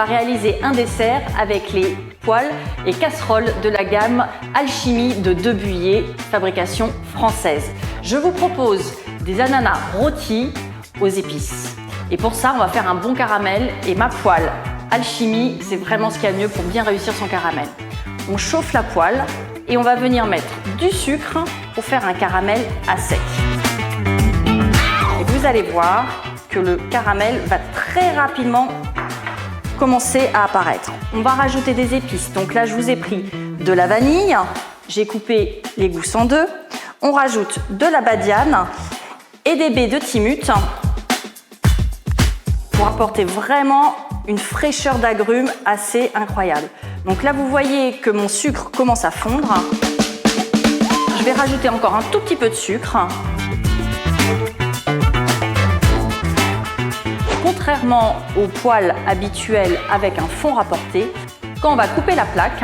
va réaliser un dessert avec les poêles et casseroles de la gamme Alchimie de Debuyer, fabrication française. Je vous propose des ananas rôtis aux épices. Et pour ça, on va faire un bon caramel et ma poêle Alchimie, c'est vraiment ce qu'il y a de mieux pour bien réussir son caramel. On chauffe la poêle et on va venir mettre du sucre pour faire un caramel à sec. Et vous allez voir que le caramel va très rapidement commencer à apparaître. On va rajouter des épices. Donc là, je vous ai pris de la vanille, j'ai coupé les gousses en deux. On rajoute de la badiane et des baies de timut pour apporter vraiment une fraîcheur d'agrumes assez incroyable. Donc là, vous voyez que mon sucre commence à fondre. Je vais rajouter encore un tout petit peu de sucre. Contrairement aux poêles habituelles avec un fond rapporté, quand on va couper la plaque,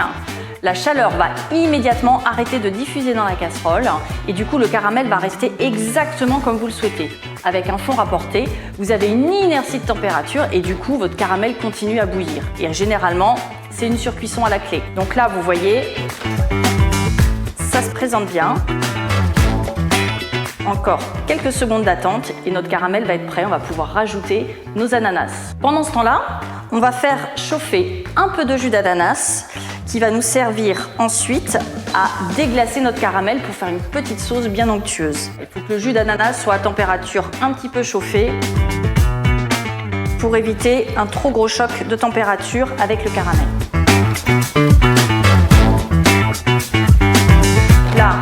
la chaleur va immédiatement arrêter de diffuser dans la casserole et du coup le caramel va rester exactement comme vous le souhaitez. Avec un fond rapporté, vous avez une inertie de température et du coup votre caramel continue à bouillir. Et généralement, c'est une surcuisson à la clé. Donc là, vous voyez, ça se présente bien. Encore quelques secondes d'attente et notre caramel va être prêt. On va pouvoir rajouter nos ananas. Pendant ce temps-là, on va faire chauffer un peu de jus d'ananas qui va nous servir ensuite à déglacer notre caramel pour faire une petite sauce bien onctueuse. Il faut que le jus d'ananas soit à température un petit peu chauffée pour éviter un trop gros choc de température avec le caramel. Là,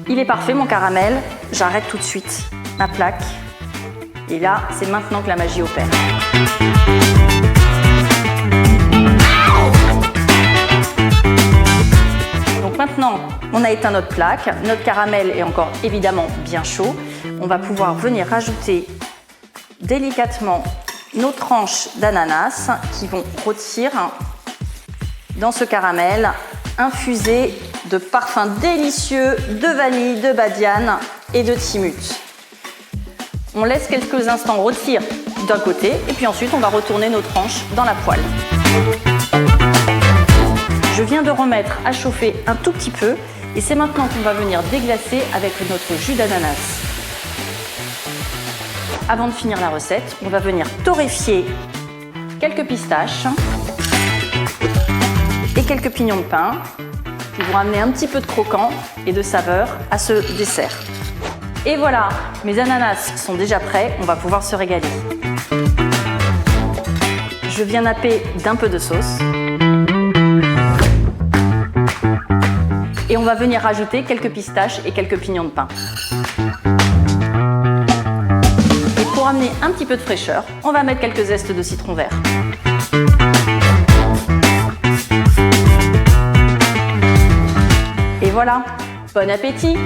il est parfait mon caramel. J'arrête tout de suite ma plaque. Et là, c'est maintenant que la magie opère. Donc maintenant, on a éteint notre plaque. Notre caramel est encore évidemment bien chaud. On va pouvoir venir rajouter délicatement nos tranches d'ananas qui vont rôtir dans ce caramel infusé de parfums délicieux de vanille, de badiane et de timut. On laisse quelques instants rôtir d'un côté et puis ensuite on va retourner nos tranches dans la poêle. Je viens de remettre à chauffer un tout petit peu et c'est maintenant qu'on va venir déglacer avec notre jus d'ananas. Avant de finir la recette, on va venir torréfier quelques pistaches et quelques pignons de pain qui vont amener un petit peu de croquant et de saveur à ce dessert. Et voilà, mes ananas sont déjà prêts, on va pouvoir se régaler. Je viens napper d'un peu de sauce. Et on va venir rajouter quelques pistaches et quelques pignons de pain. Et pour amener un petit peu de fraîcheur, on va mettre quelques zestes de citron vert. Et voilà, bon appétit!